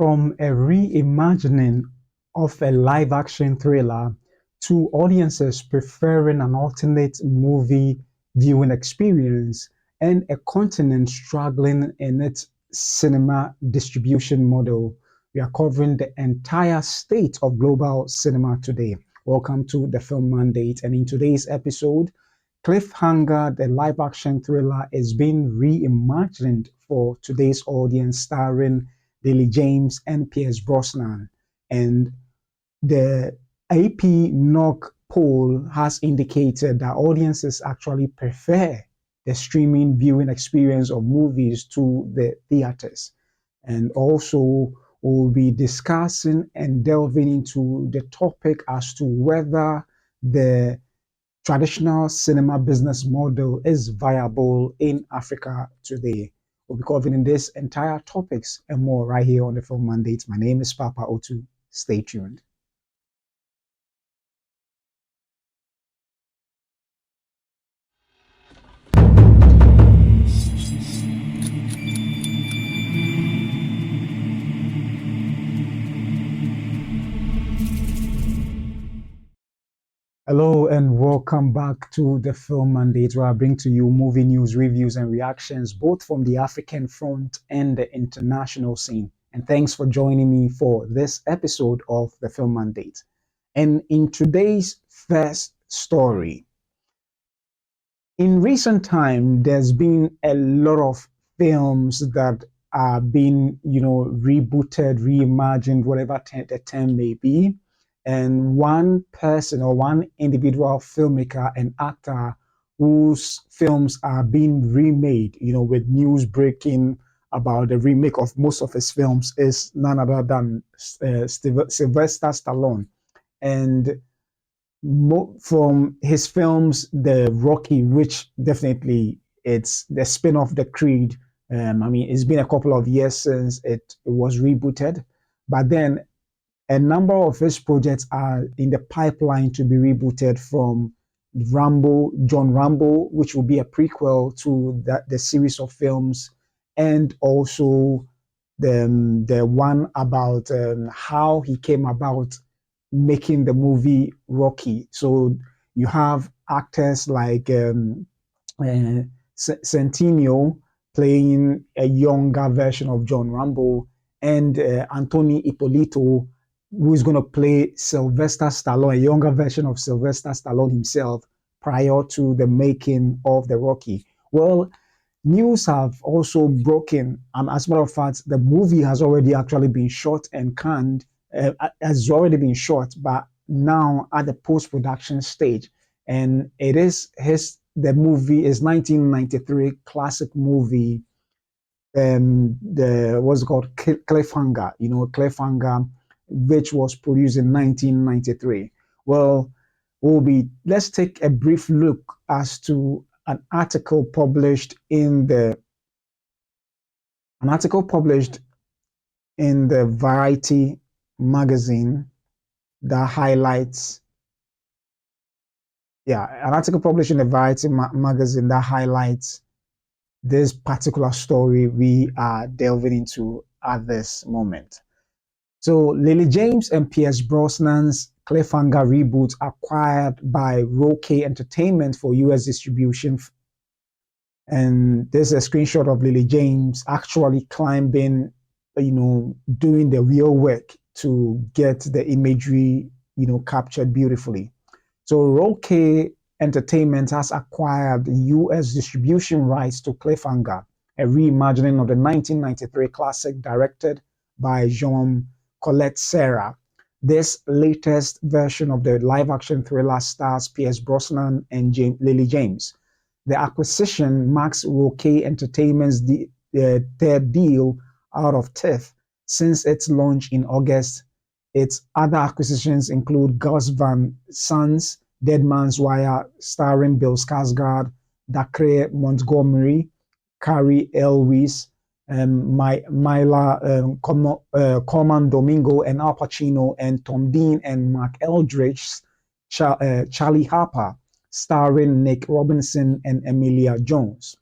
From a reimagining of a live-action thriller to audiences preferring an alternate movie viewing experience and a continent struggling in its cinema distribution model, we are covering the entire state of global cinema today. Welcome to the Film Mandate, and in today's episode, Cliffhanger, the live-action thriller, is being reimagined for today's audience, starring Lily James and Pierce Brosnan. And the AP-NORC poll has indicated that audiences actually prefer the streaming viewing experience of movies to the theaters. And also, we'll be discussing and delving into the topic as to whether the traditional cinema business model is viable in Africa today. We'll be covering this entire topics and more right here on the Film Mandate. My name is Papa Otu. Stay tuned. Hello and welcome back to the Film Mandate, where I bring to you movie news, reviews, and reactions, both from the African front and the international scene. And thanks for joining me for this episode of the Film Mandate. And in today's first story, in recent time, there's been a lot of films that are being, rebooted, reimagined, whatever the term may be. And one person or one individual filmmaker and actor whose films are being remade, with news breaking about the remake of most of his films is none other than Sylvester Stallone. And from his films, the Rocky, which definitely it's the spin-off, the Creed. It's been a couple of years since it was rebooted, but then a number of his projects are in the pipeline to be rebooted, from John Rambo, which will be a prequel to the series of films, and also the one about how he came about making the movie Rocky. So you have actors like Centineo playing a younger version of John Rambo, and Anthony Ippolito, who is going to play Sylvester Stallone, a younger version of Sylvester Stallone himself, prior to the making of the Rocky. Well, news have also broken. As a matter of fact, the movie has already actually been shot and canned, has already been shot, but now at the post-production stage. And the movie is 1993 classic movie, what's it called, Cliffhanger, Cliffhanger, which was produced in 1993. Well, let's take a brief look as to an article published in the Variety magazine that highlights, an article published in the Variety magazine that highlights this particular story we are delving into at this moment. So Lily James and Pierce Brosnan's Cliffhanger reboot acquired by Roque Entertainment for US distribution. And there's a screenshot of Lily James actually climbing, doing the real work to get the imagery, captured beautifully. So Roque Entertainment has acquired US distribution rights to Cliffhanger, a reimagining of the 1993 classic directed by Jean Colette Serra. This latest version of the live-action thriller stars Pierce Brosnan and Lily James. The acquisition marks Roque Entertainment's third deal out of TIFF since its launch in August. Its other acquisitions include Gus Van Sant's Dead Man's Wire, starring Bill Skarsgård, Dacre Montgomery, Carrie Elwes, Myla Corman Domingo, and Al Pacino, and Tom Dean and Mark Eldridge's Charlie Harper, starring Nick Robinson and Emilia Jones.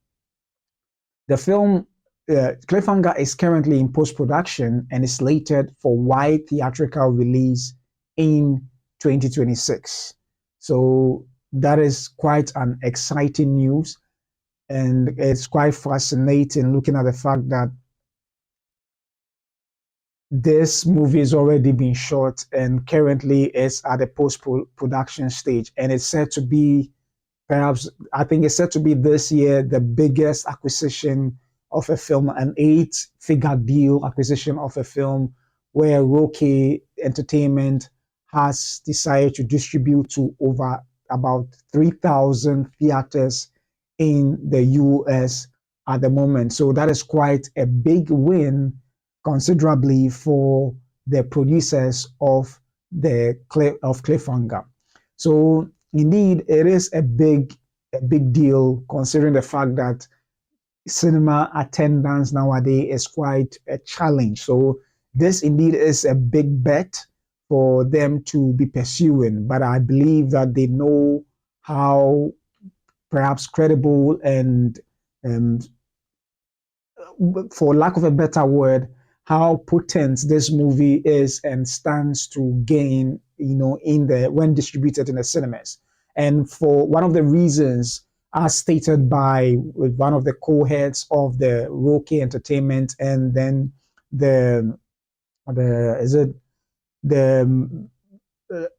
The film Cliffhanger is currently in post-production and is slated for wide theatrical release in 2026. So that is quite an exciting news, and it's quite fascinating looking at the fact that this movie is already being shot and currently is at the post-production stage, and it's said to be perhaps, I think it's said to be this year the biggest acquisition of a film, an eight-figure deal acquisition of a film, where Roque Entertainment has decided to distribute to over about 3,000 theaters in the US at the moment. So that is quite a big win, considerably, for the producers of Cliffhanger. So indeed, it is a big deal, considering the fact that cinema attendance nowadays is quite a challenge. So this indeed is a big bet for them to be pursuing. But I believe that they know how perhaps credible and, um, for lack of a better word, how potent this movie is and stands to gain, in the when distributed in the cinemas. And for one of the reasons, as stated by one of the co-heads of the Roque Entertainment, and then the is it the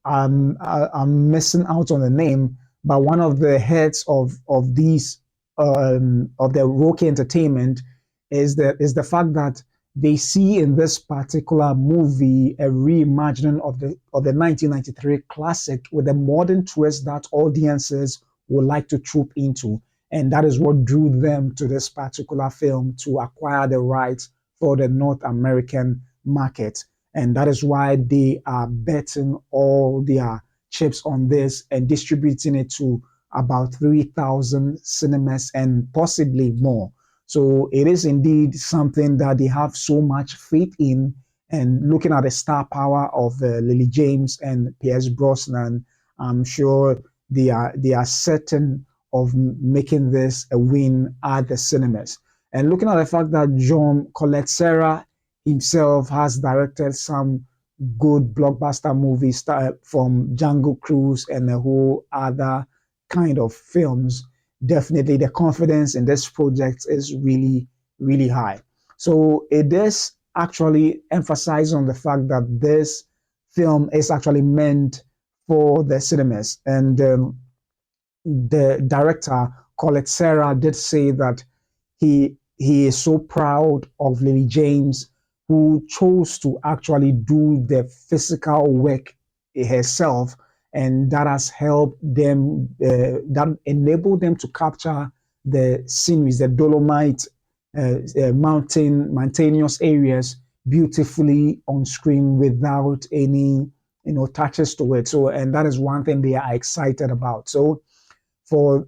I'm missing out on the name, but one of the heads of these of the Roque Entertainment is the fact that they see in this particular movie a reimagining of the 1993 classic with a modern twist that audiences would like to troop into, and that is what drew them to this particular film to acquire the rights for the North American market. And that is why they are betting all their chips on this and distributing it to about 3,000 cinemas and possibly more. So it is indeed something that they have so much faith in. And looking at the star power of Lily James and Pierce Brosnan, I'm sure they are certain of making this a win at the cinemas. And looking at the fact that John Collet-Serra himself has directed some good blockbuster movies, from Jungle Cruise and a whole other kind of films, definitely the confidence in this project is really, really high. So it is actually emphasized on the fact that this film is actually meant for the cinemas. And the director, Colette Serra, did say that he is so proud of Lily James, who chose to actually do the physical work herself, and that has helped them, that enabled them to capture the sceneries, the Dolomite mountainous areas beautifully on screen without any touches to it. So, and that is one thing they are excited about. So for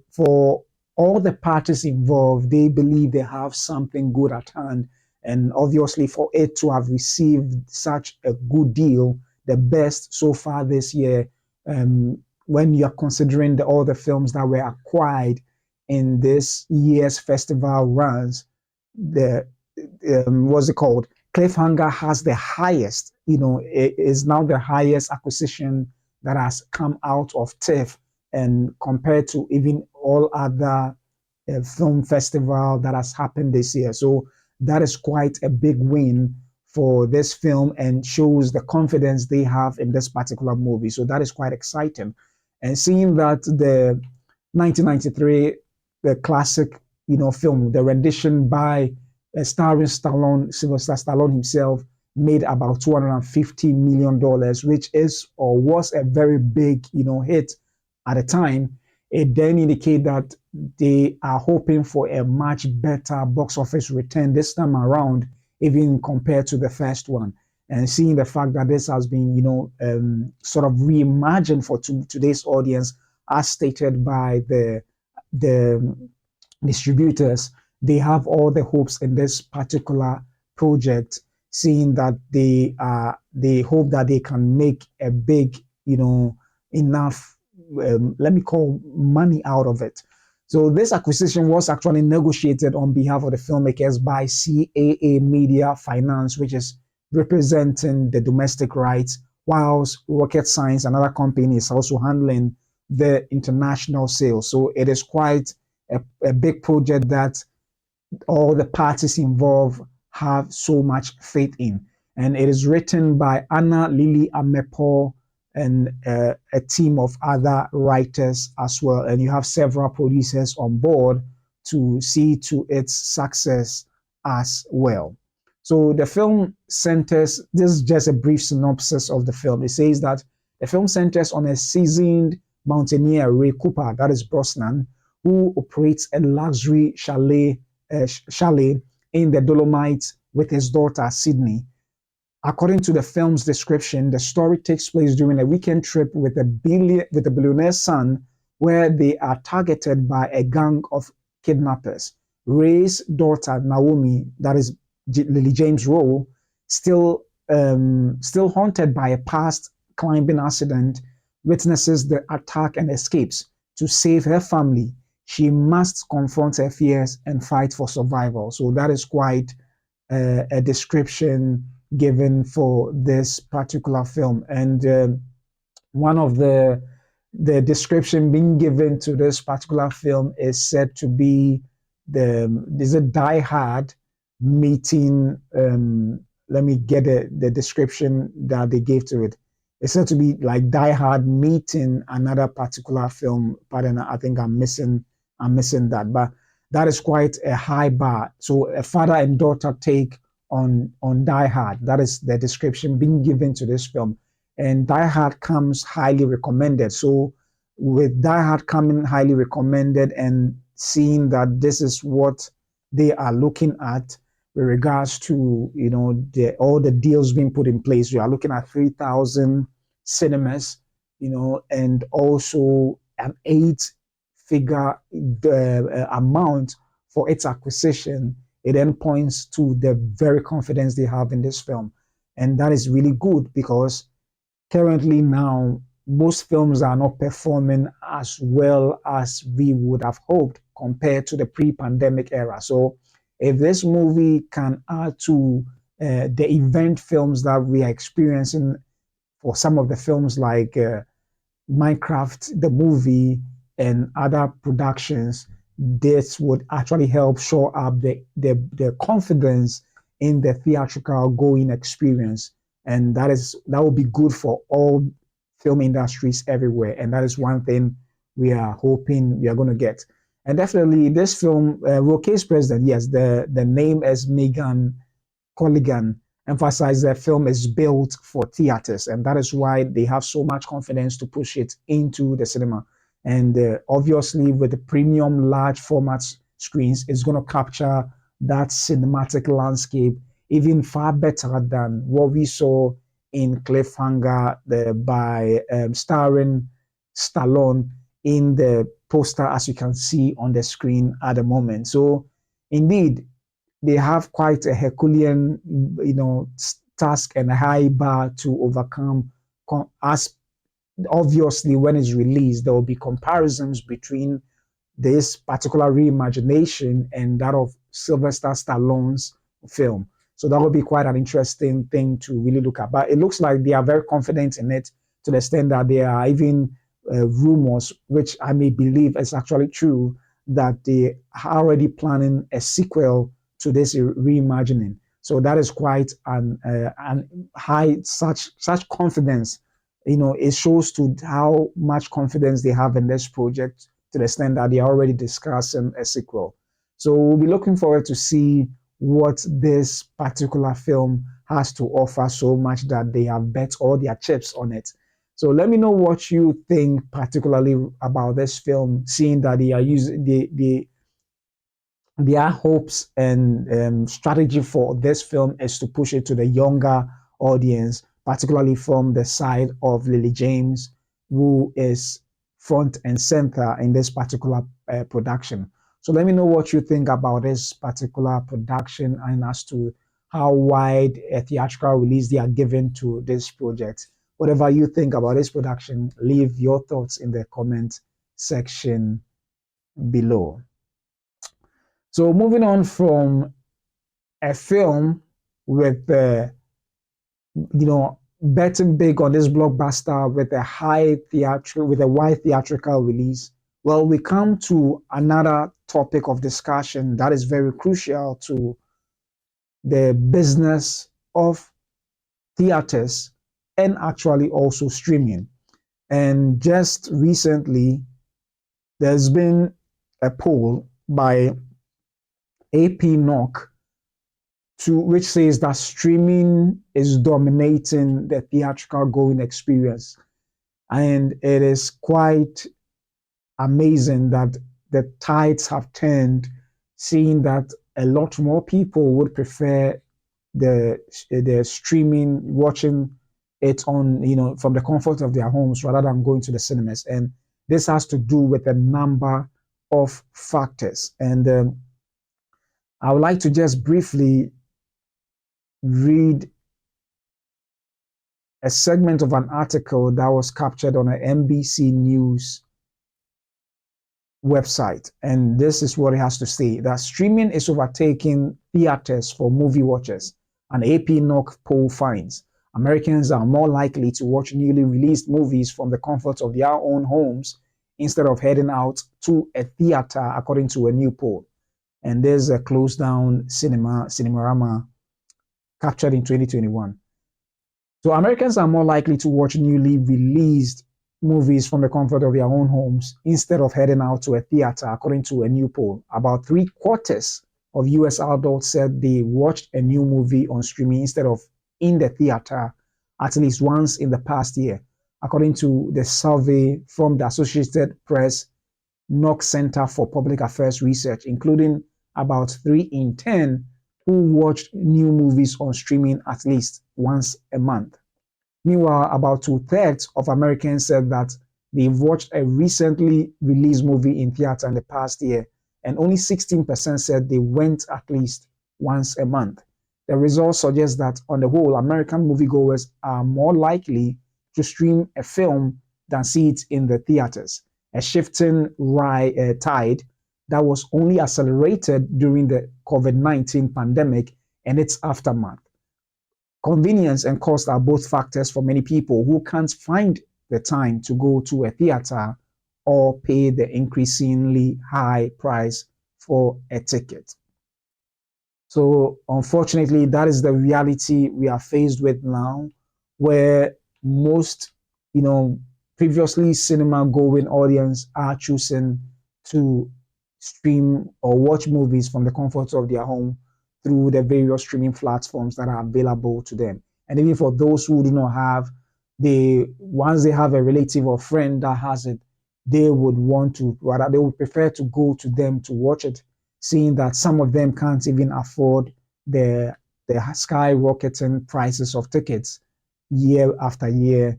all the parties involved, they believe they have something good at hand. And obviously, for it to have received such a good deal, the best so far this year, when you're considering all the films that were acquired in this year's festival runs, the what's it called? Cliffhanger has the highest, it is now the highest acquisition that has come out of TIFF, and compared to even all other film festival that has happened this year. So that is quite a big win for this film and shows the confidence they have in this particular movie. So that is quite exciting. And seeing that the 1993, the classic, film, the rendition by starring Stallone, Sylvester Stallone himself, made about $250 million, which is or was a very big, hit at the time. It then indicates that they are hoping for a much better box office return this time around, even compared to the first one. And seeing the fact that this has been, sort of reimagined for today's audience, as stated by the distributors, they have all the hopes in this particular project, seeing that they hope that they can make a big, enough, let me call money out of it. So this acquisition was actually negotiated on behalf of the filmmakers by CAA Media Finance, which is representing the domestic rights, whilst Rocket Science, another company, is also handling the international sales. So it is quite a big project that all the parties involved have so much faith in. And it is written by Anna Lily Amepo and a team of other writers as well. And you have several producers on board to see to its success as well. So the film centers, this is just a brief synopsis of the film. It says that the film centers on a seasoned mountaineer, Ray Cooper, that is Brosnan, who operates a luxury chalet in the Dolomites with his daughter, Sydney. According to the film's description, the story takes place during a weekend trip with a billionaire's son, where they are targeted by a gang of kidnappers. Ray's daughter, Naomi, that is Lily James' role, still haunted by a past climbing accident, witnesses the attack and escapes. To save her family, she must confront her fears and fight for survival. So that is quite a description given for this particular film. And one of the description being given to this particular film is said to be there's a Die Hard meeting. Let me get the description that they gave to it. It's said to be like Die Hard meeting another particular film. Pardon, I think I'm missing that, but that is quite a high bar. So a father and daughter take on Die Hard. That is the description being given to this film. And Die Hard comes highly recommended. So with Die Hard coming highly recommended and seeing that this is what they are looking at with regards to, you know, all the deals being put in place, we are looking at 3,000 cinemas, you know, and also an 8-figure amount for its acquisition. It then points to the very confidence they have in this film. And that is really good because currently now, most films are not performing as well as we would have hoped compared to the pre-pandemic era. So if this movie can add to the event films that we are experiencing for some of the films like Minecraft, the movie, and other productions, this would actually help show up the confidence in the theatrical going experience. And that would be good for all film industries everywhere. And that is one thing we are hoping we are going to get. And definitely this film, Roque's president, yes, the name is Megan Colligan, emphasizes the film is built for theaters. And that is why they have so much confidence to push it into the cinema. And obviously with the premium large format screens, it's going to capture that cinematic landscape even far better than what we saw in Cliffhanger by starring Stallone in the poster, as you can see on the screen at the moment. So indeed, they have quite a Herculean, you know, task and a high bar to overcome. As obviously, when it's released, there will be comparisons between this particular reimagination and that of Sylvester Stallone's film. So that would be quite an interesting thing to really look at. But it looks like they are very confident in it to the extent that there are even rumors, which I may believe is actually true, that they are already planning a sequel to this reimagining. So that is quite an high such confidence. You know, it shows to how much confidence they have in this project to the extent that they are already discussing a sequel. So we'll be looking forward to see what this particular film has to offer so much that they have bet all their chips on it. So let me know what you think particularly about this film, seeing that they are using their hopes and strategy for this film is to push it to the younger audience, particularly from the side of Lily James, who is front and center in this particular production. So let me know what you think about this particular production and as to how wide a theatrical release they are given to this project. Whatever you think about this production, leave your thoughts in the comment section below. So moving on from a film with betting big on this blockbuster with a wide theatrical release. Well, we come to another topic of discussion that is very crucial to the business of theaters and actually also streaming. And just recently, there's been a poll by AP-NORC to which says that streaming is dominating the theatrical going experience. And it is quite amazing that the tides have turned, seeing that a lot more people would prefer the streaming, watching it on, from the comfort of their homes rather than going to the cinemas. And this has to do with a number of factors. And I would like to just briefly read a segment of an article that was captured on an NBC News website. And this is what it has to say, that streaming is overtaking theaters for movie watchers. An AP-NORC poll finds Americans are more likely to watch newly released movies from the comfort of their own homes instead of heading out to a theater, according to a new poll. And there's a closed down Cinemarama captured in 2021. So Americans are more likely to watch newly released movies from the comfort of their own homes instead of heading out to a theater, according to a new poll. About 3/4 of US adults said they watched a new movie on streaming instead of in the theater at least once in the past year, according to the survey from the Associated Press NORC Center for Public Affairs Research, including about 3 in 10 who watched new movies on streaming at least once a month. Meanwhile, about 2/3 of Americans said that they've watched a recently released movie in theater in the past year, and only 16% said they went at least once a month. The results suggest that, on the whole, American moviegoers are more likely to stream a film than see it in the theaters, a shifting tide that was only accelerated during the COVID-19 pandemic and its aftermath. Convenience and cost are both factors for many people who can't find the time to go to a theater or pay the increasingly high price for a ticket. So unfortunately, that is the reality we are faced with now, where most, previously cinema-going audience are choosing to stream or watch movies from the comfort of their home through the various streaming platforms that are available to them. And even for those who do not have, once they have a relative or friend that has it, they would prefer to go to them to watch it, seeing that some of them can't even afford the skyrocketing prices of tickets year after year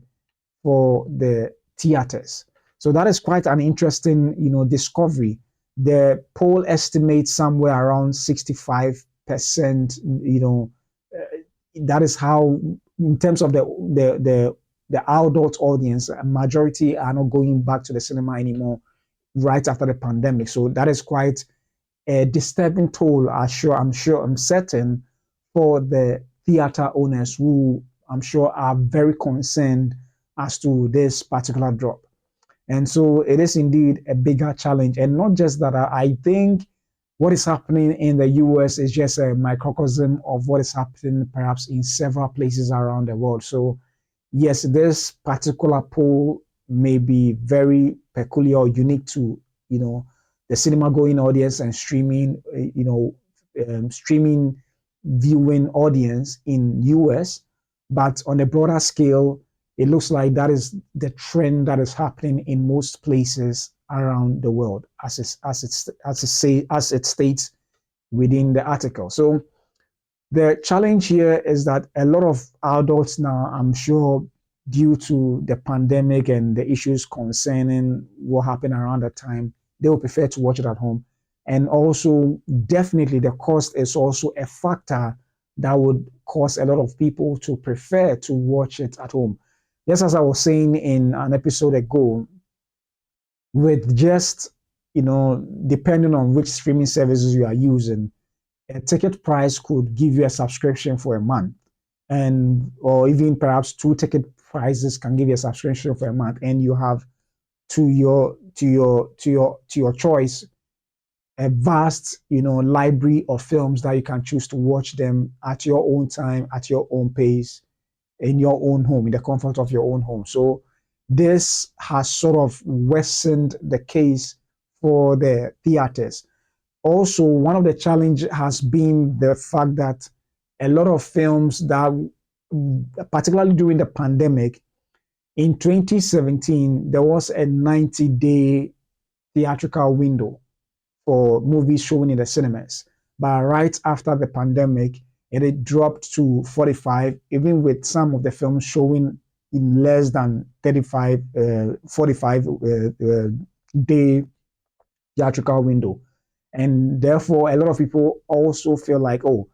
for the theaters. So that is quite an interesting, discovery. The poll estimates somewhere around 65%. That is how, in terms of the adult audience, a majority are not going back to the cinema anymore right after the pandemic. So that is quite a disturbing toll, I'm certain, for the theater owners who I'm sure are very concerned as to this particular drop. And so it is indeed a bigger challenge. And not just that, I think what is happening in the US is just a microcosm of what is happening perhaps in several places around the world. So yes, this particular poll may be very peculiar or unique to, the cinema going audience and streaming, streaming viewing audience in US. But on a broader scale, it looks like that is the trend that is happening in most places around the world, as it states within the article. So the challenge here is that a lot of adults now, I'm sure, due to the pandemic and the issues concerning what happened around that time, they will prefer to watch it at home. And also, definitely, the cost is also a factor that would cause a lot of people to prefer to watch it at home. Just as I was saying in an episode ago, with just depending on which streaming services you are using, a ticket price could give you a subscription for a month, and or even perhaps two ticket prices can give you a subscription for a month, and you have to your choice a vast library of films that you can choose to watch them at your own time, at your own pace, in your own home, in the comfort of your own home. So this has sort of worsened the case for the theaters. Also, one of the challenge has been the fact that a lot of films that, particularly during the pandemic, in 2017, there was a 90-day theatrical window for movies showing in the cinemas. But right after the pandemic, it dropped to 45, even with some of the films showing in less than 45 day theatrical window. And therefore, a lot of people also feel like, oh,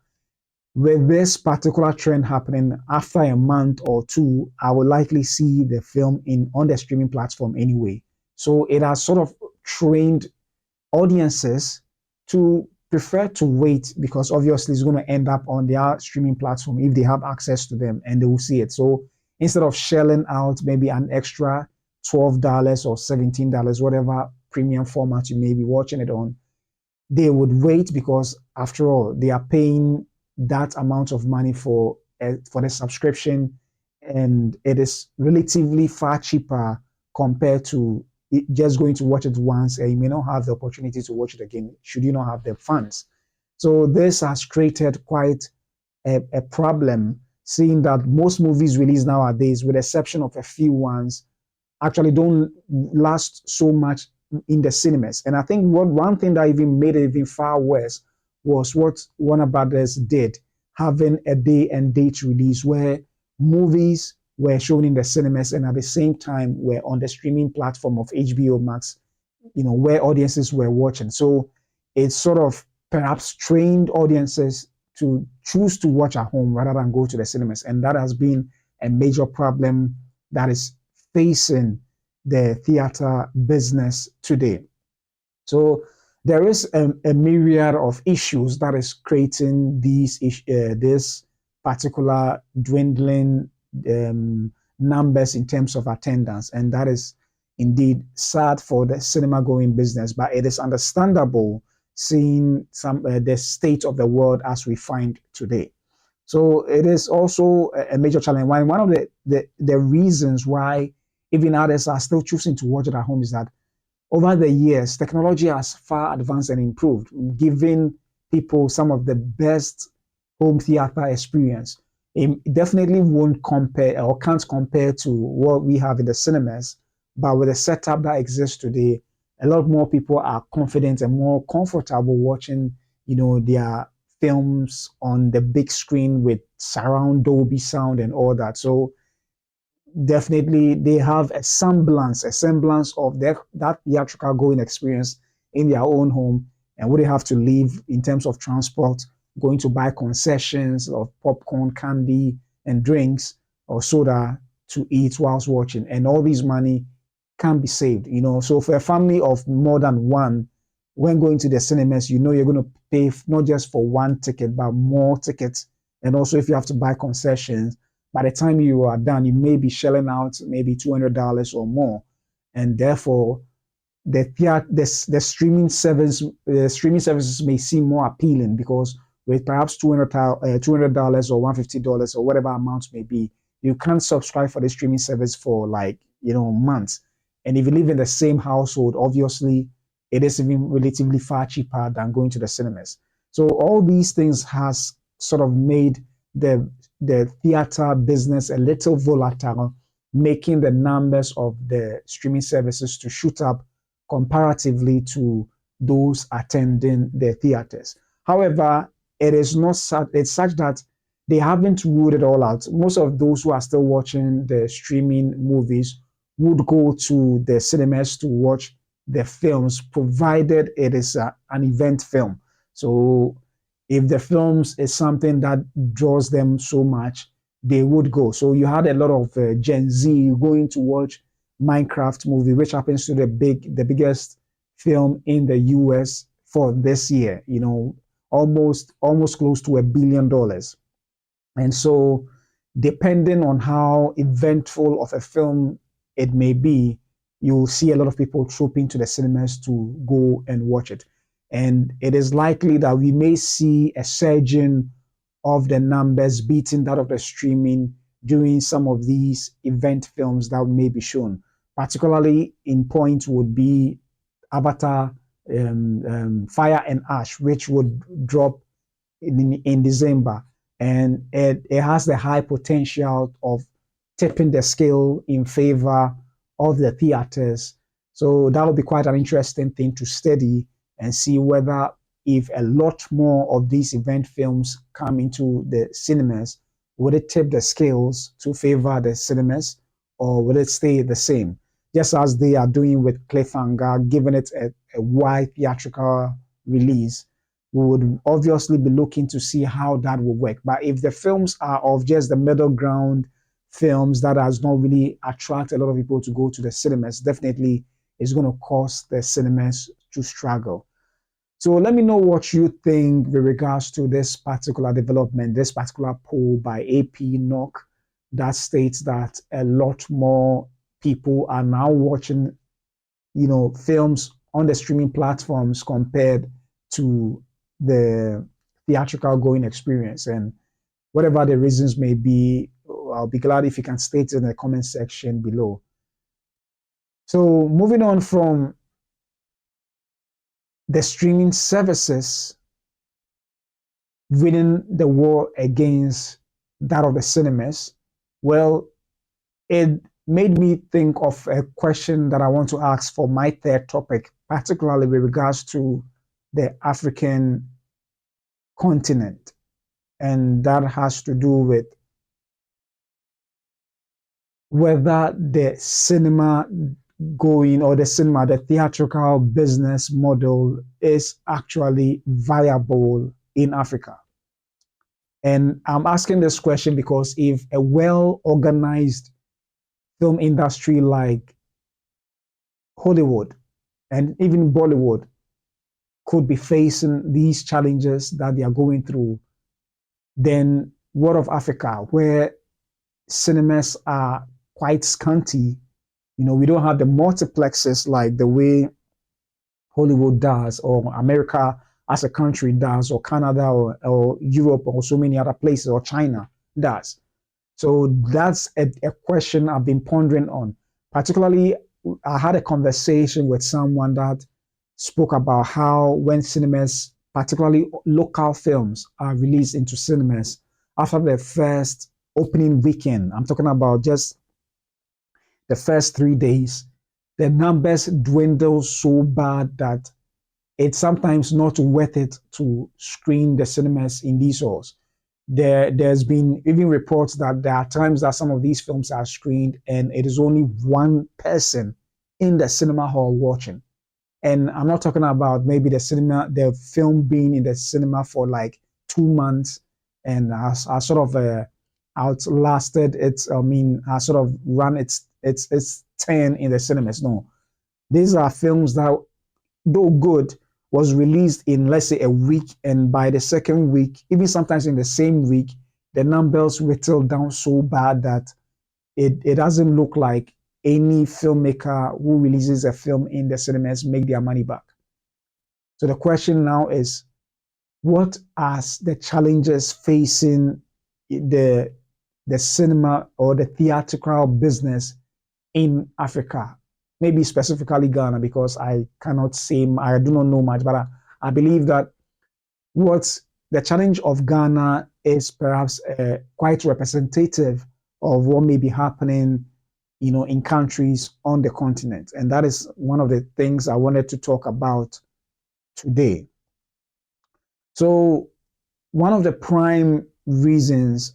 with this particular trend happening after a month or two, I will likely see the film on the streaming platform anyway. So it has sort of trained audiences to prefer to wait, because obviously it's going to end up on their streaming platform if they have access to them and they will see it. So instead of shelling out maybe an extra $12 or $17, whatever premium format you may be watching it on, they would wait, because after all, they are paying that amount of money for the subscription, and it is relatively far cheaper compared to just going to watch it once, and you may not have the opportunity to watch it again should you not have the funds. So this has created quite a problem, seeing that most movies released nowadays, with the exception of a few ones, actually don't last so much in the cinemas. And I think one thing that even made it even far worse was what Warner Brothers did, having a day and date release where movies were shown in the cinemas and at the same time were on the streaming platform of HBO Max, where audiences were watching. So it sort of perhaps trained audiences to choose to watch at home rather than go to the cinemas. And that has been a major problem that is facing the theater business today. So there is a myriad of issues that is creating this particular dwindling numbers in terms of attendance, and that is indeed sad for the cinema going business. But it is understandable, seeing the state of the world as we find today. So it is also a major challenge. One of the reasons why even others are still choosing to watch it at home is that over the years, technology has far advanced and improved, giving people some of the best home theater experience. It definitely won't compare or can't compare to what we have in the cinemas, but with the setup that exists today, a lot more people are confident and more comfortable watching, their films on the big screen with surround Dolby sound and all that. So definitely they have a semblance of that theatrical going experience in their own home, and would they have to leave in terms of transport, going to buy concessions of popcorn, candy, and drinks or soda to eat whilst watching, and all this money can be saved. So for a family of more than one, when going to the cinemas, you're going to pay not just for one ticket but more tickets, and also if you have to buy concessions, by the time you are done, you may be shelling out maybe $200 or more, and therefore the streaming services may seem more appealing, because with perhaps $200 or $150 or whatever amount may be, you can't subscribe for the streaming service for months. And if you live in the same household, obviously it is even relatively far cheaper than going to the cinemas. So all these things has sort of made the theater business a little volatile, making the numbers of the streaming services to shoot up comparatively to those attending the theaters. However, it's such that they haven't ruled it all out. Most of those who are still watching the streaming movies would go to the cinemas to watch the films, provided it is an event film. So if the films is something that draws them so much, they would go. So you had a lot of Gen Z going to watch Minecraft movie, which happens to the biggest film in the US for this year, almost close to $1 billion. And so, depending on how eventful of a film it may be, you'll see a lot of people trooping to the cinemas to go and watch it. And it is likely that we may see a surging of the numbers beating that of the streaming during some of these event films that may be shown. Particularly in point would be Avatar, Fire and Ash, which would drop in December. And it has the high potential of tipping the scale in favor of the theaters. So that will be quite an interesting thing to study and see whether if a lot more of these event films come into the cinemas, would it tip the scales to favor the cinemas or will it stay the same? Just as they are doing with Cliffhanger, giving it a wide theatrical release, we would obviously be looking to see how that will work. But if the films are of just the middle ground films that has not really attract a lot of people to go to the cinemas, definitely it's going to cause the cinemas to struggle. So let me know what you think with regards to this particular development, this particular poll by AP-NORC that states that a lot more people are now watching, films on the streaming platforms compared to the theatrical going experience. And whatever the reasons may be, I'll be glad if you can state it in the comment section below. So moving on from the streaming services winning the war against that of the cinemas, well, it made me think of a question that I want to ask for my third topic, particularly with regards to the African continent. And that has to do with whether the cinema going or the theatrical business model is actually viable in Africa. And I'm asking this question because if a well-organized film industry like Hollywood and even Bollywood could be facing these challenges that they are going through, then what of Africa, where cinemas are quite scanty? We don't have the multiplexes like the way Hollywood does, or America as a country does, or Canada, or Europe, or so many other places, or China does. So that's a question I've been pondering on. Particularly, I had a conversation with someone that spoke about how when cinemas, particularly local films, are released into cinemas after the first opening weekend, I'm talking about just the first 3 days, the numbers dwindle so bad that it's sometimes not worth it to screen the cinemas in these halls. There's been even reports that there are times that some of these films are screened and it is only one person in the cinema hall watching. And I'm not talking about maybe the film being in the cinema for like 2 months and has sort of outlasted has sort of run its 10 in the cinemas. No, these are films that, though good, was released in, let's say, a week, and by the second week, even sometimes in the same week, the numbers whittle down so bad that it doesn't look like any filmmaker who releases a film in the cinemas make their money back. So the question now is, what are the challenges facing the cinema or the theatrical business in Africa? Maybe specifically Ghana, because I cannot say, I do not know much, but I believe that what's the challenge of Ghana is perhaps quite representative of what may be happening, in countries on the continent. And that is one of the things I wanted to talk about today. So one of the prime reasons,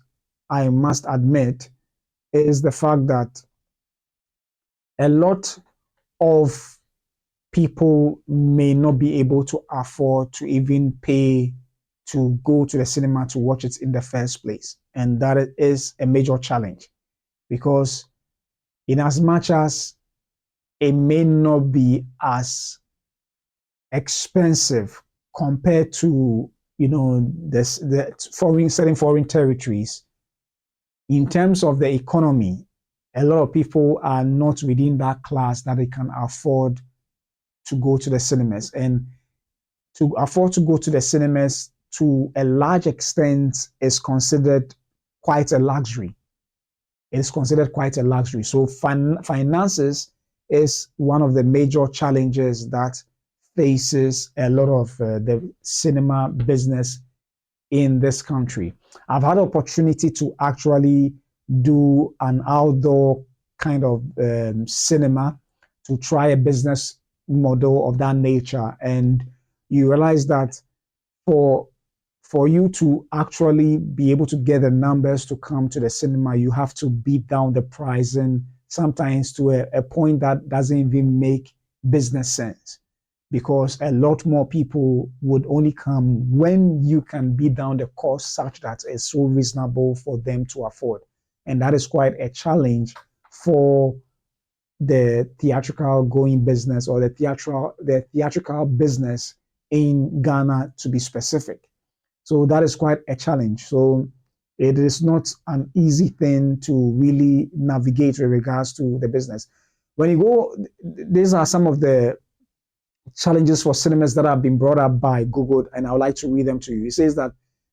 I must admit, is the fact that a lot of people may not be able to afford to even pay to go to the cinema to watch it in the first place. And that is a major challenge, because in as much as it may not be as expensive compared to the certain foreign territories. In terms of the economy, a lot of people are not within that class that they can afford to go to the cinemas. And to afford to go to the cinemas to a large extent is considered quite a luxury. It is considered quite a luxury. So finances is one of the major challenges that faces a lot of the cinema business in this country. I've had opportunity to actually do an outdoor kind of cinema to try a business model of that nature, and you realize that for for you to actually be able to get the numbers to come to the cinema, you have to beat down the pricing sometimes to a point that doesn't even make business sense, because a lot more people would only come when you can beat down the cost such that it's so reasonable for them to afford. And that is quite a challenge for the theatrical going business, or the theatrical business in Ghana, to be specific. So that is quite a challenge. So it is not an easy thing to really navigate with regards to the business. When you go, these are some of the challenges for cinemas that have been brought up by Google, and I would like to read them to you. It says that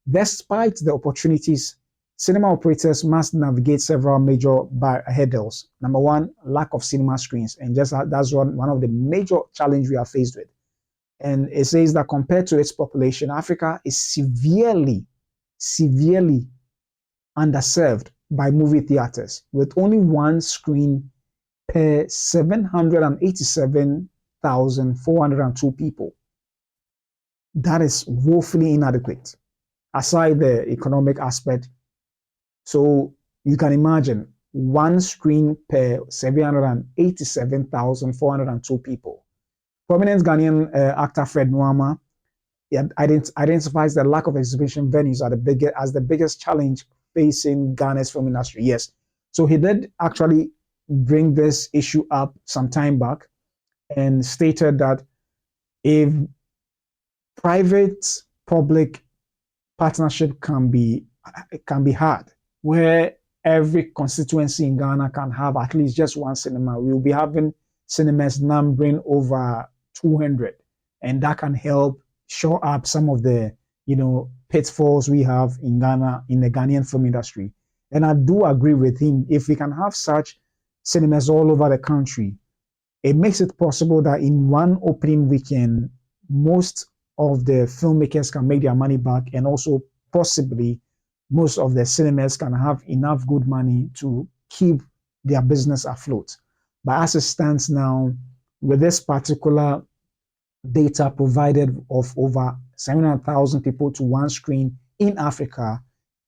despite the opportunities, cinema operators must navigate several major hurdles. Number one, lack of cinema screens, and just that's one of the major challenges we are faced with. And it says that compared to its population, Africa is severely underserved by movie theaters, with only one screen per 787,402 people. That is woefully inadequate, aside the economic aspect. So you can imagine one screen per 787,402 people. Prominent Ghanaian actor Fred Nwama identifies the lack of exhibition venues as the biggest challenge facing Ghana's film industry. Yes, so he did actually bring this issue up some time back and stated that if private-public partnership can be hard, where every constituency in Ghana can have at least just one cinema, we will be having cinemas numbering over 200, and that can help shore up some of the pitfalls we have in Ghana, in the Ghanaian film industry. And I do agree with him. If we can have such cinemas all over the country, it makes it possible that in one opening weekend, most of the filmmakers can make their money back, and also possibly most of the cinemas can have enough good money to keep their business afloat. But as it stands now, with this particular data provided of over 700,000 people to one screen in Africa,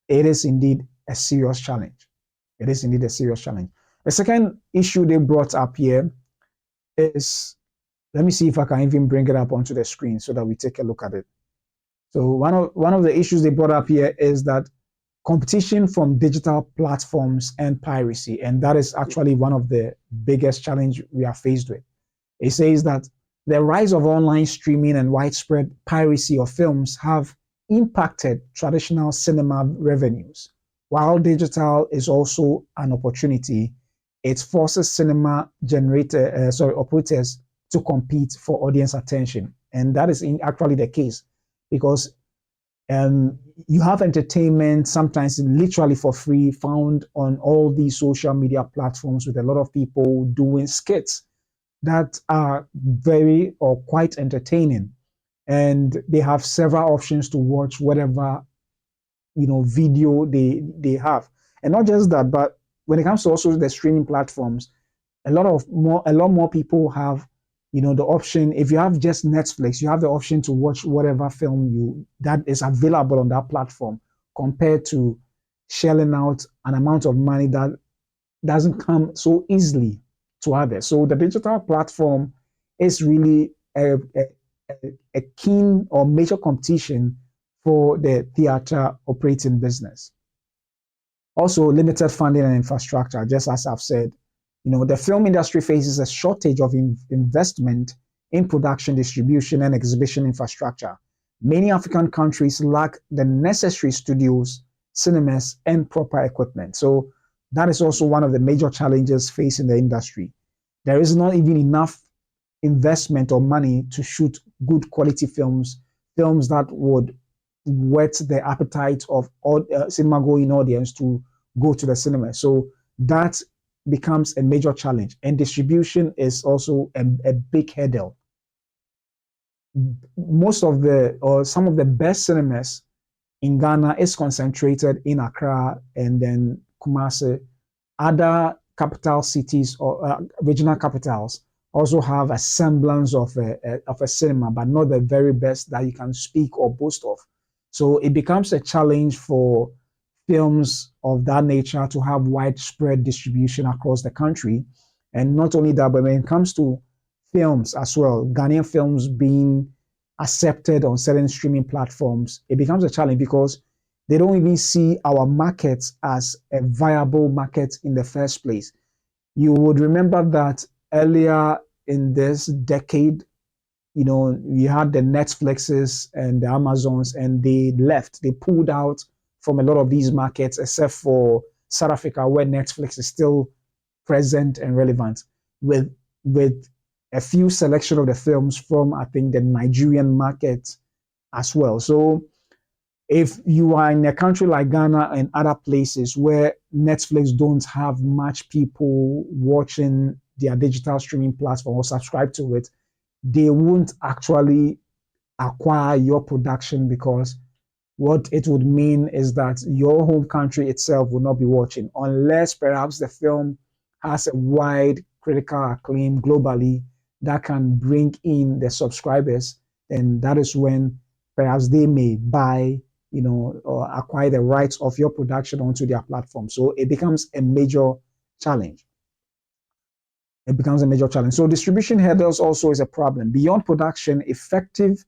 it is indeed a serious challenge. It is indeed a serious challenge. The second issue they brought up here is, let me see if I can even bring it up onto the screen so that we take a look at it. So one of the issues they brought up here is that competition from digital platforms and piracy, and that is actually one of the biggest challenge we are faced with. It says that the rise of online streaming and widespread piracy of films have impacted traditional cinema revenues. While digital is also an opportunity, it forces cinema operators to compete for audience attention. And that is actually the case, because you have entertainment sometimes literally for free found on all these social media platforms, with a lot of people doing skits that are very or quite entertaining, and they have several options to watch whatever video they have. And not just that, but when it comes to also the streaming platforms, a lot more people have the option. If you have just Netflix, you have the option to watch whatever film that is available on that platform, compared to shelling out an amount of money that doesn't come so easily to others. So the digital platform is really a keen or major competition for the theater operating business. Also, limited funding and infrastructure, just as I've said. The film industry faces a shortage of investment in production, distribution, and exhibition infrastructure. Many African countries lack the necessary studios, cinemas, and proper equipment. So that is also one of the major challenges facing the industry. There is not even enough investment or money to shoot good quality films, films that would whet the appetite of all cinema going audience to go to the cinema. So that becomes a major challenge. And distribution is also a big hurdle. Most of the, or some of the best cinemas in Ghana is concentrated in Accra and then Kumasi. Other capital cities or regional capitals also have a semblance of a cinema, but not the very best that you can speak or boast of. So it becomes a challenge for films of that nature to have widespread distribution across the country. And not only that, but when it comes to films as well, Ghanaian films being accepted on certain streaming platforms, it becomes a challenge because they don't even see our market as a viable market in the first place. You would remember that earlier in this decade, we had the Netflixes and the Amazons, and they left, they pulled out from a lot of these markets, except for South Africa, where Netflix is still present and relevant, with a few selection of the films from, I think, the Nigerian market as well. So if you are in a country like Ghana and other places where Netflix don't have much people watching their digital streaming platform or subscribe to it, they won't actually acquire your production, because what it would mean is that your home country itself will not be watching, unless perhaps the film has a wide critical acclaim globally that can bring in the subscribers. And that is when perhaps they may buy, or acquire the rights of your production onto their platform. So it becomes a major challenge. So distribution hurdles also is a problem. Beyond production, effectively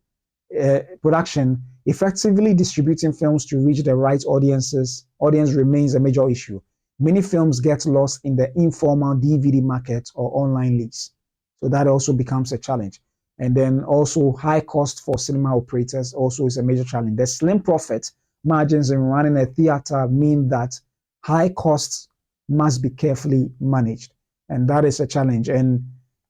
distributing films to reach the right audience remains a major issue. Many films get lost in the informal DVD market or online lease. So that also becomes a challenge. And then also high cost for cinema operators also is a major challenge. The slim profit margins in running a theater mean that high costs must be carefully managed. And that is a challenge. And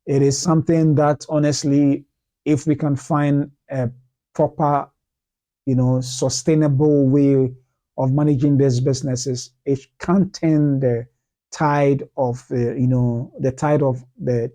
it is something that, honestly, if we can find a proper, sustainable way of managing these businesses, it can turn the tide of the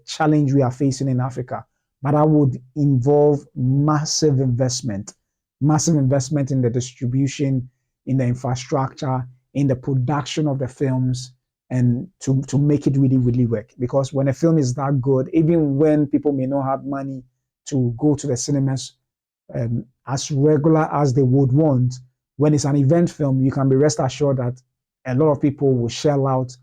challenge we are facing in Africa. But that would involve massive investment in the distribution, in the infrastructure, in the production of the films, and to make it really, really work. Because when a film is that good, even when people may not have money to go to the cinemas as regular as they would want, when it's an event film, you can be rest assured that a lot of people will shell out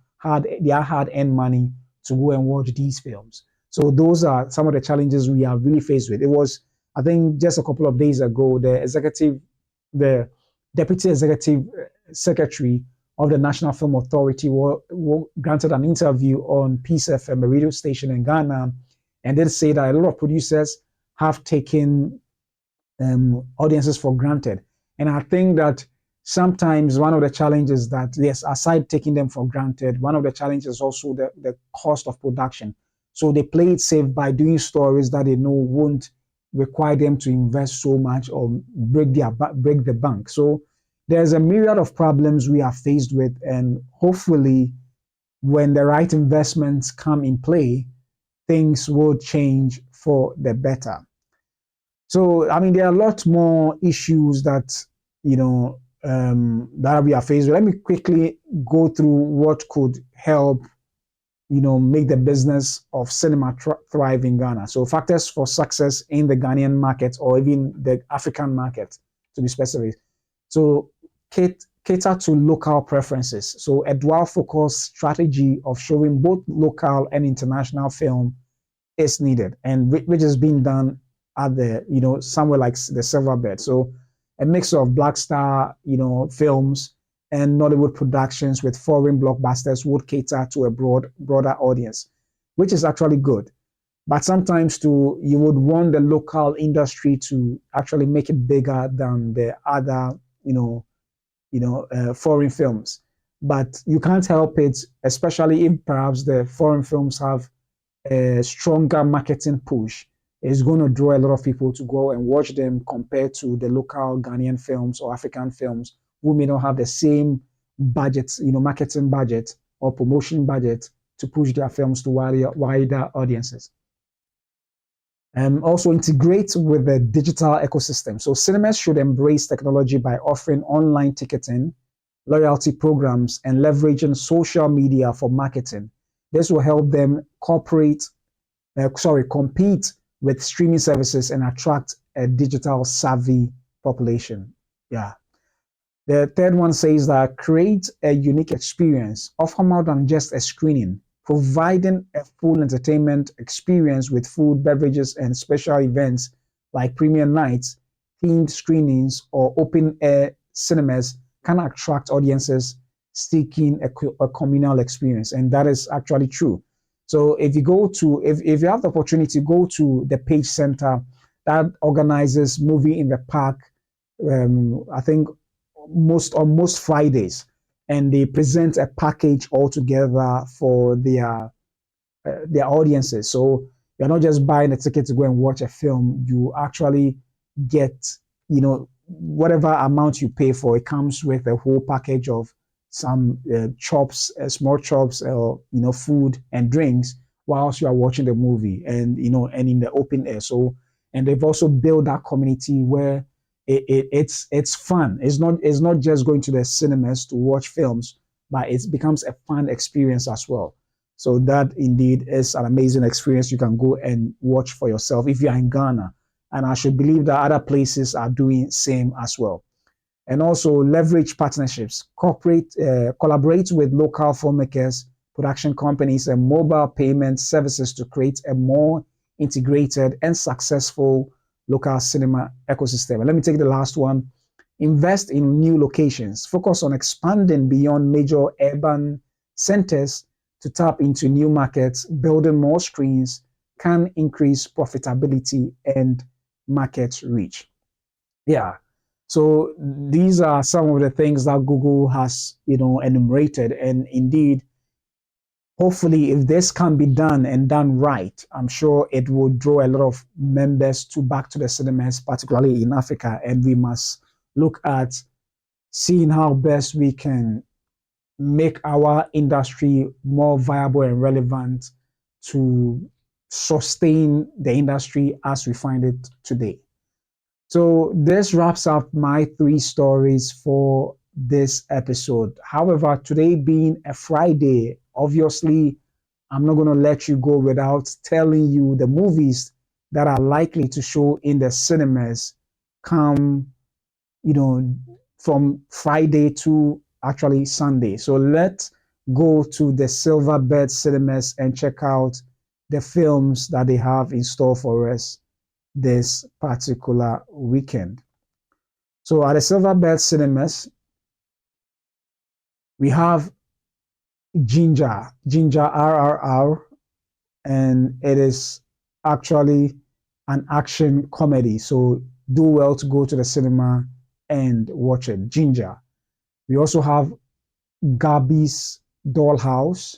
their hard-earned money to go and watch these films. So those are some of the challenges we are really faced with. It was, I think, just a couple of days ago, the Deputy Executive Secretary of the National Film Authority granted an interview on Peace FM, a radio station in Ghana, and they say that a lot of producers have taken audiences for granted. And I think that sometimes one of the challenges that, yes, aside taking them for granted, one of the challenges is also the cost of production. So they play it safe by doing stories that they know won't require them to invest so much or break the bank. So there's a myriad of problems we are faced with, and hopefully when the right investments come in play, things will change for the better. So, I mean, there are a lot more issues that, that we are faced with. Let me quickly go through what could help, make the business of cinema thrive in Ghana. So factors for success in the Ghanaian market, or even the African market, to be specific. So cater to local preferences. So a dual-focus strategy of showing both local and international film is needed, and which is being done at the, somewhere like the Silverbird. So a mix of Black Star, films and Nollywood productions with foreign blockbusters would cater to a broader audience, which is actually good. But sometimes too, you would want the local industry to actually make it bigger than the other, foreign films. But you can't help it, especially if perhaps the foreign films have a stronger marketing push. It's going to draw a lot of people to go and watch them compared to the local Ghanaian films or African films who may not have the same budget, marketing budget or promotion budget to push their films to wider audiences. Also integrate with the digital ecosystem. So cinemas should embrace technology by offering online ticketing, loyalty programs, and leveraging social media for marketing. This will help them compete with streaming services and attract a digital savvy population. Yeah. The third one says that create a unique experience, offer more than just a screening, providing a full entertainment experience with food, beverages, and special events like premiere nights, themed screenings, or open air cinemas can attract audiences seeking a communal experience. And that is actually true. So if you have the opportunity, go to the Page Center that organizes movie in the park. I think on most Fridays, and they present a package altogether for their audiences. So you're not just buying a ticket to go and watch a film. You actually get, whatever amount you pay for. It comes with a whole package of some chops, small chops, food and drinks whilst you are watching the movie, and in the open air. So, and they've also built that community where it's fun. It's not just going to the cinemas to watch films, but it becomes a fun experience as well. So that indeed is an amazing experience you can go and watch for yourself if you are in Ghana. And I should believe that other places are doing same as well. And also leverage partnerships, collaborate with local filmmakers, production companies, and mobile payment services to create a more integrated and successful local cinema ecosystem. And let me take the last one. Invest in new locations. Focus on expanding beyond major urban centers to tap into new markets. Building more screens can increase profitability and market reach. Yeah. So these are some of the things that Google has, enumerated. And indeed, hopefully, if this can be done and done right, I'm sure it will draw a lot of members back to the cinemas, particularly in Africa. And we must look at seeing how best we can make our industry more viable and relevant to sustain the industry as we find it today. So this wraps up my 3 stories for this episode. However, today being a Friday, obviously, I'm not going to let you go without telling you the movies that are likely to show in the cinemas come, from Friday to actually Sunday. So let's go to the Silverbird cinemas and check out the films that they have in store for us this particular weekend. So at the Silverbird cinemas, we have Ginger RRR, and it is actually an action comedy. So do well to go to the cinema and watch it. Ginger. We also have Gabby's Dollhouse.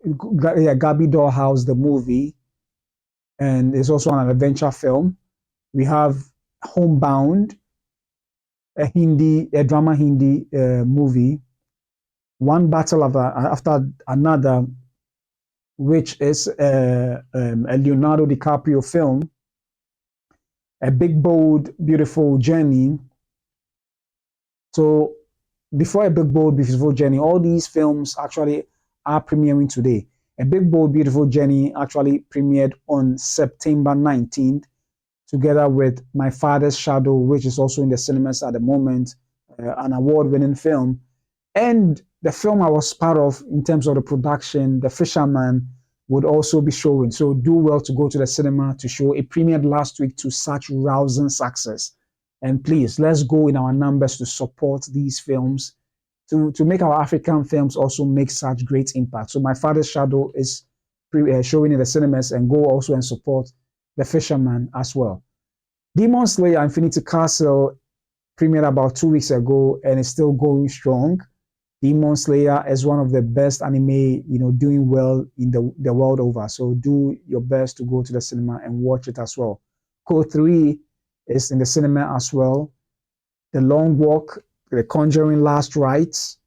Gabby Dollhouse, the movie, and it's also an adventure film. We have Homebound, a drama Hindi movie. One Battle After Another, which is a Leonardo DiCaprio film. A Big Bold Beautiful Journey. So before A Big Bold Beautiful Journey, all these films actually are premiering today. A Big Bold Beautiful Journey actually premiered on September 19th, together with My Father's Shadow, which is also in the cinemas at the moment, an award-winning film. And the film I was part of in terms of the production, The Fisherman, would also be showing. So do well to go to the cinema to show. It premiered last week to such rousing success. And please, let's go in our numbers to support these films, to make our African films also make such great impact. So My Father's Shadow is showing in the cinemas, and go also and support The Fisherman as well. Demon Slayer Infinity Castle premiered about 2 weeks ago and is still going strong. Demon Slayer is one of the best anime, doing well in the world over. So do your best to go to the cinema and watch it as well. Code 3 is in the cinema as well. The Long Walk, The Conjuring Last Rites,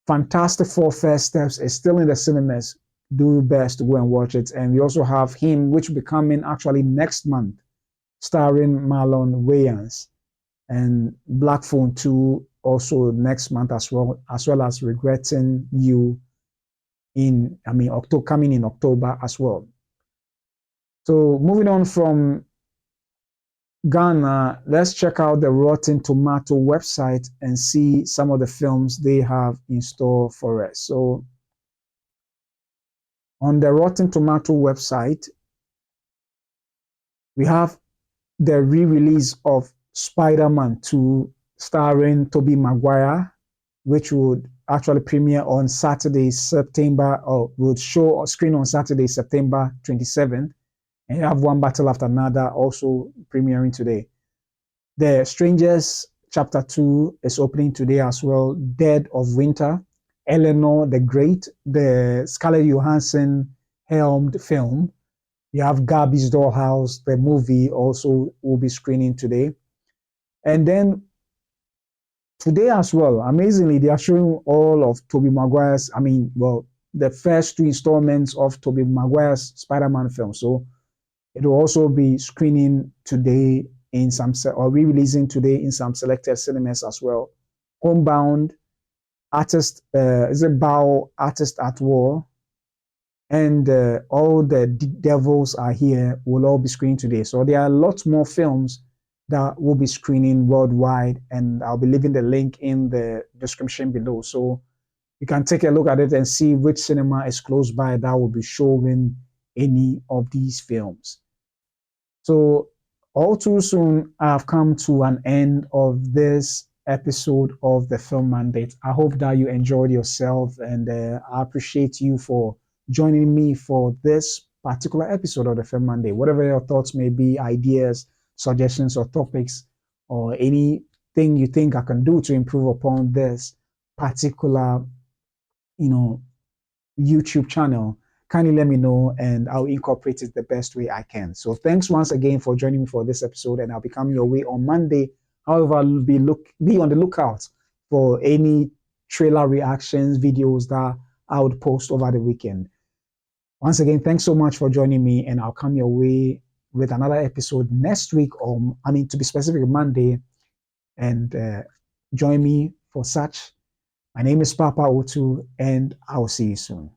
Fantastic Four First Steps is still in the cinemas. Do your best to go and watch it. And we also have Him, which will be coming actually next month, starring Marlon Wayans, and Black Phone 2 also next month as well as Regretting You coming in October as well. So moving on from Ghana, let's check out the Rotten Tomato website and see some of the films they have in store for us. So on the Rotten Tomato website, we have the re-release of Spider-Man 2 starring Tobey Maguire, which would actually premiere on Saturday, September, or would show or screen on Saturday, September 27th. And you have One Battle After Another also premiering today. The Strangers Chapter 2 is opening today as well. Dead of Winter, Eleanor the Great, the Scarlett Johansson helmed film. You have Gabby's Dollhouse, the movie also will be screening today. And then today as well, amazingly, they are showing all of Tobey Maguire's, the first 2 installments of Tobey Maguire's Spider-Man film. So it will also be screening today or re-releasing today in some selected cinemas as well. Homebound, Artist at War, and All the Devils Are Here will all be screened today. So there are lots more films that will be screening worldwide, and I'll be leaving the link in the description below. So you can take a look at it and see which cinema is close by that will be showing any of these films. So all too soon, I've come to an end of this episode of the Film Mandate. I hope that you enjoyed yourself, and I appreciate you for joining me for this particular episode of the Film Mandate. Whatever your thoughts may be, ideas, suggestions, or topics, or anything you think I can do to improve upon this particular, YouTube channel, kindly let me know and I'll incorporate it the best way I can. So thanks once again for joining me for this episode, and I'll be coming your way on Monday. However, I'll be on the lookout for any trailer reactions videos that I would post over the weekend. Once again, thanks so much for joining me, and I'll come your way with another episode next week, or to be specific, Monday, and join me for such. My name is Papa Otu, and I'll see you soon.